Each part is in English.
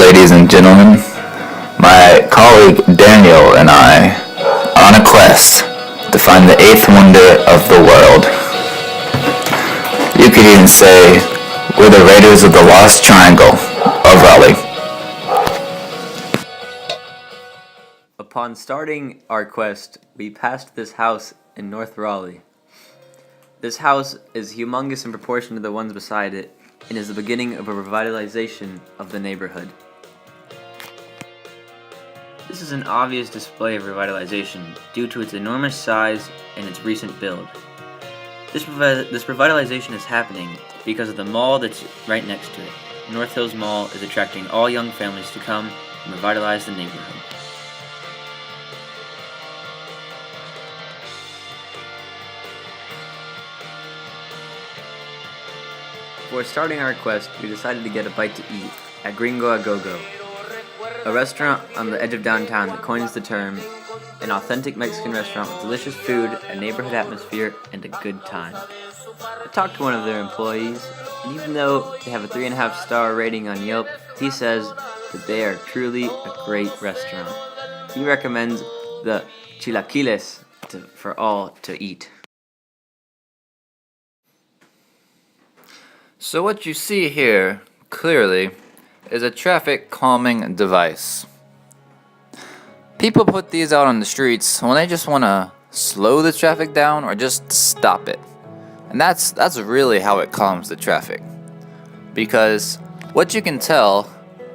ladies and gentlemen. My colleague Daniel and I are on a quest to find the eighth wonder of the world. You could even say we're the Raiders of the Lost Triangle of Raleigh. Upon starting our quest, we passed this house in North Raleigh. This house is humongous in proportion to the ones beside it, and is the beginning of a revitalization of the neighborhood. This is an obvious display of revitalization due to its enormous size and its recent build. This revitalization is happening because of the mall that's right next to it. North Hills Mall is attracting all young families to come and revitalize the neighborhood. Before starting our quest, we decided to get a bite to eat at Gringo a Go-Go, a restaurant on the edge of downtown that coins the term an authentic Mexican restaurant with delicious food, a neighborhood atmosphere, and a good time. I talked to one of their employees, and even though they have a 3.5-star rating on Yelp, he says that they are truly a great restaurant. He recommends the chilaquiles for all to eat. So what you see here, clearly, is a traffic calming device. People put these out on the streets when they just want to slow the traffic down or just stop it. And that's really how it calms the traffic. Because what you can tell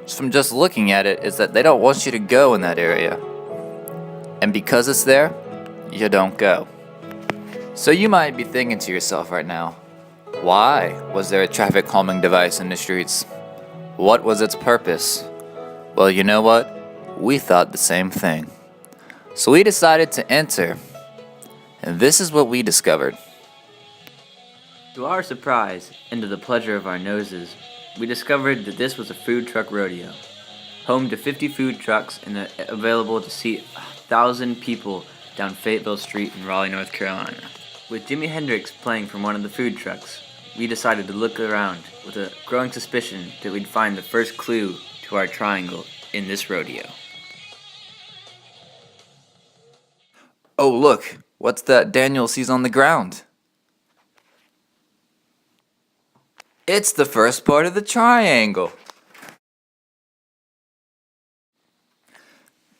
from just looking at it is that they don't want you to go in that area. And because it's there, you don't go. So you might be thinking to yourself right now, why was there a traffic calming device in the streets? What was its purpose? Well, you know what? We thought the same thing. So we decided to enter, and this is what we discovered. To our surprise, and to the pleasure of our noses, we discovered that this was a food truck rodeo, home to 50 food trucks and available to seat 1,000 people down Fayetteville Street in Raleigh, North Carolina. With Jimi Hendrix playing from one of the food trucks, we decided to look around with a growing suspicion that we'd find the first clue to our triangle in this rodeo. Oh, look, what's that Daniel sees on the ground? It's the first part of the triangle.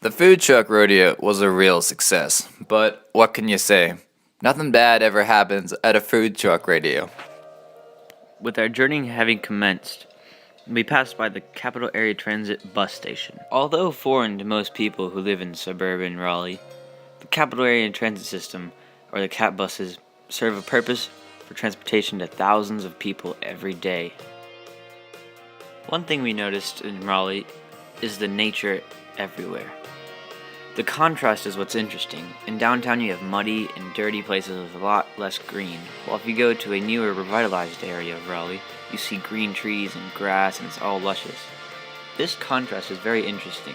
The food truck rodeo was a real success, but what can you say? Nothing bad ever happens at a food truck rodeo. With our journey having commenced, we passed by the Capital Area Transit bus station. Although foreign to most people who live in suburban Raleigh, the Capital Area Transit System, or the CAT buses, serve a purpose for transportation to thousands of people every day. One thing we noticed in Raleigh is the nature everywhere. The contrast is what's interesting. In downtown you have muddy and dirty places with a lot less green, while if you go to a newer revitalized area of Raleigh, you see green trees and grass and it's all luscious. This contrast is very interesting.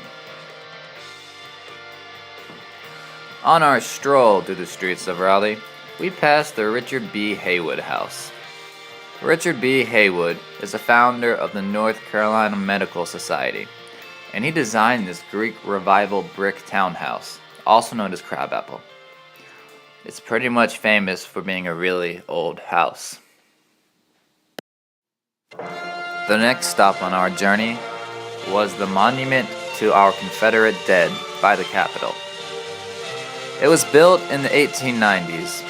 On our stroll through the streets of Raleigh, we passed the Richard B. Haywood House. Richard B. Haywood is the founder of the North Carolina Medical Society, and he designed this Greek Revival brick townhouse, also known as Crabapple. It's pretty much famous for being a really old house. The next stop on our journey was the monument to our Confederate dead by the Capitol. It was built in the 1890s,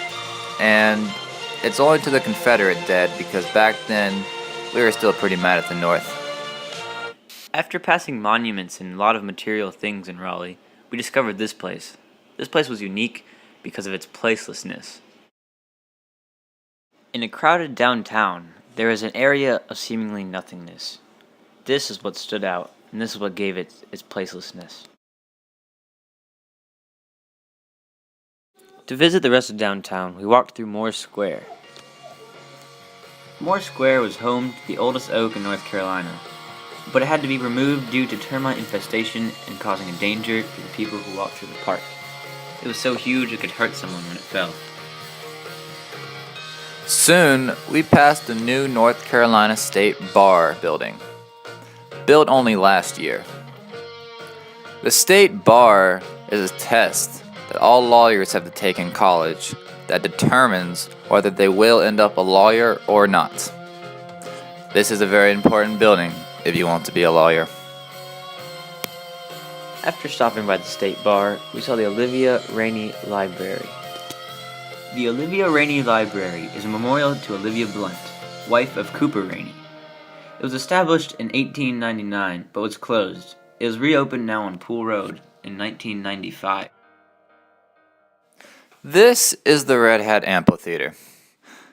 and it's only to the Confederate dead because back then we were still pretty mad at the North. After passing monuments and a lot of material things in Raleigh, we discovered this place. This place was unique because of its placelessness. In a crowded downtown, there is an area of seemingly nothingness. This is what stood out, and this is what gave it its placelessness. To visit the rest of downtown, we walked through Moore Square. Moore Square was home to the oldest oak in North Carolina, but it had to be removed due to termite infestation and causing a danger to the people who walked through the park. It was so huge it could hurt someone when it fell. Soon, we passed the new North Carolina State Bar building. built only last year. The state bar is a test that all lawyers have to take in college that determines whether they will end up a lawyer or not. This is a very important building if you want to be a lawyer. After stopping by the state bar, we saw the Olivia Rainey Library. The Olivia Rainey Library is a memorial to Olivia Blunt, wife of Cooper Rainey. It was established in 1899 but was closed. It was reopened now on Pool Road in 1995. This is the Red Hat Amphitheater.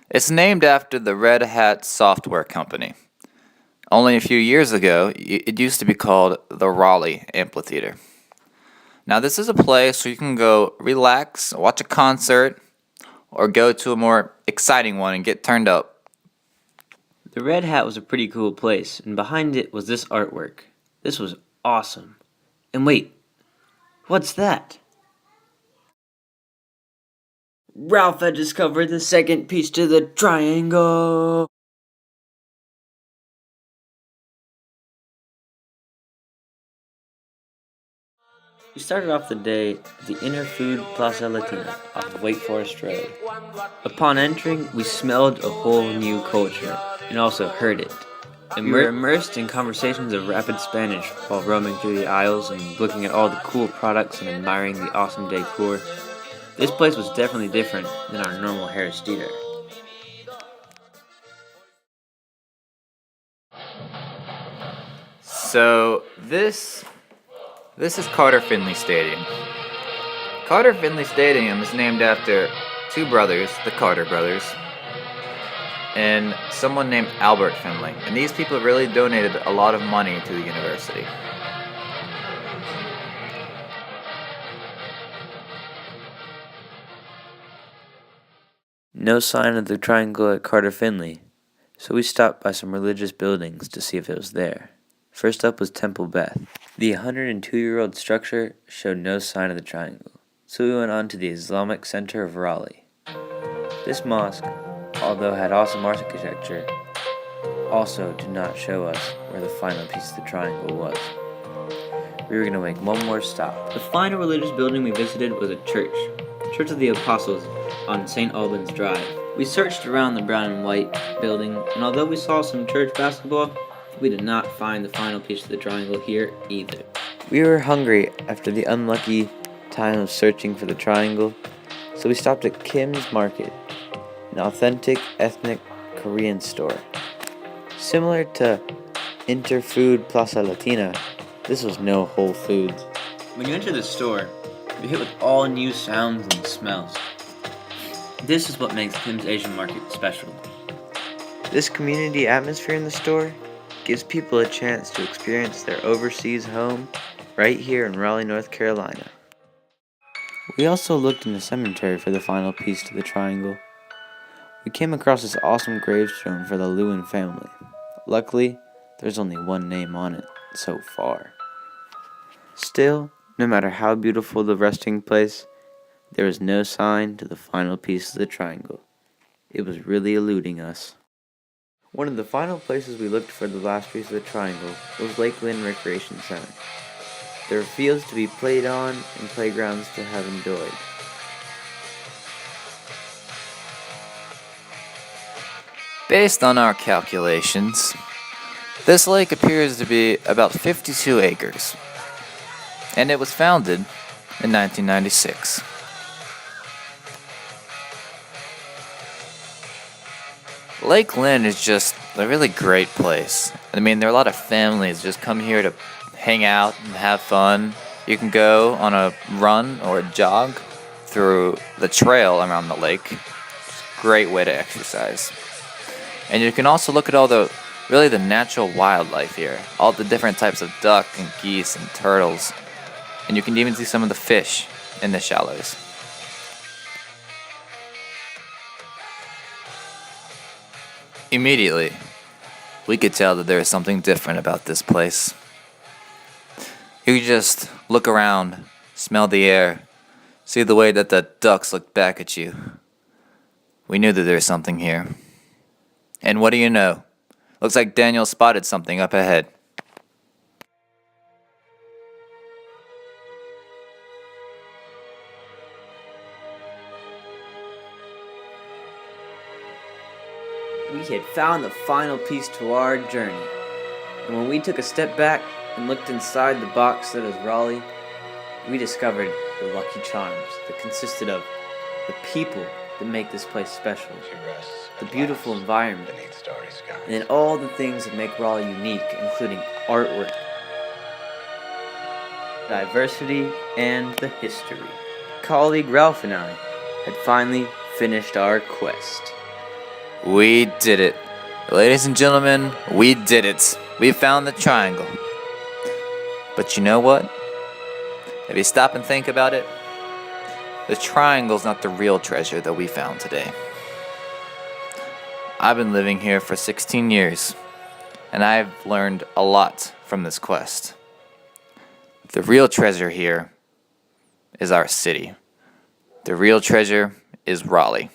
It's named after the Red Hat software company. Only a few years ago, it used to be called the Raleigh Amphitheater. Now, this is a place where you can go relax, watch a concert, or go to a more exciting one and get turned up. The Red Hat was a pretty cool place, and behind it was this artwork. This was awesome. And wait, what's that? Ralph had discovered the second piece to the triangle. We started off the day at the Inner Food Plaza Latina off of Wake Forest Road. Upon entering, we smelled a whole new culture and also heard it. We were immersed in conversations of rapid Spanish while roaming through the aisles and looking at all the cool products and admiring the awesome decor. This place was definitely different than our normal Harris Theater. So this is Carter Finley Stadium. Carter Finley Stadium is named after two brothers, the Carter brothers, and someone named Albert Finley. And these people really donated a lot of money to the university. No sign of the triangle at Carter Finley, so we stopped by some religious buildings to see if it was there. First up was Temple Beth. The 102-year-old structure showed no sign of the triangle, so we went on to the Islamic Center of Raleigh. This mosque, although had awesome architecture, also did not show us where the final piece of the triangle was. We were going to make one more stop. The final religious building we visited was a church, Church of the Apostles on St. Albans Drive. We searched around the brown and white building, and although we saw some church basketball, we did not find the final piece of the triangle here either. We were hungry after the unlucky time of searching for the triangle, so we stopped at Kim's Market, an authentic ethnic Korean store. Similar to Interfood Plaza Latina, this was no Whole Foods. When you enter the store, you're hit with all new sounds and smells. This is what makes Kim's Asian Market special. This community atmosphere in the store gives people a chance to experience their overseas home right here in Raleigh, North Carolina. We also looked in the cemetery for the final piece to the triangle. We came across this awesome gravestone for the Lewin family. Luckily, there's only one name on it so far. Still, no matter how beautiful the resting place, there was no sign to the final piece of the triangle. It was really eluding us. One of the final places we looked for the last piece of the triangle was Lake Lynn Recreation Center. There were fields to be played on and playgrounds to have enjoyed. Based on our calculations, this lake appears to be about 52 acres, and it was founded in 1996. Lake Lynn is just a really great place. I mean, there are a lot of families just come here to hang out and have fun. You can go on a run or a jog through the trail around the lake. It's a great way to exercise. And you can also look at all the natural wildlife here. All the different types of duck and geese and turtles. And you can even see some of the fish in the shallows. Immediately, we could tell that there is something different about this place. You could just look around, smell the air, see the way that the ducks look back at you. We knew that there was something here. And what do you know? Looks like Daniel spotted something up ahead. we had found the final piece to our journey. And when we took a step back and looked inside the box that is Raleigh, we discovered the Lucky Charms that consisted of the people that make this place special, the beautiful environment, and then all the things that make Raleigh unique, including artwork, diversity, and the history. Colleague Ralph and I had finally finished our quest. We did it. Ladies and gentlemen, we did it. We found the triangle. But you know what? If you stop and think about it, the triangle's not the real treasure that we found today. I've been living here for 16 years, and I've learned a lot from this quest. The real treasure here is our city. The real treasure is Raleigh.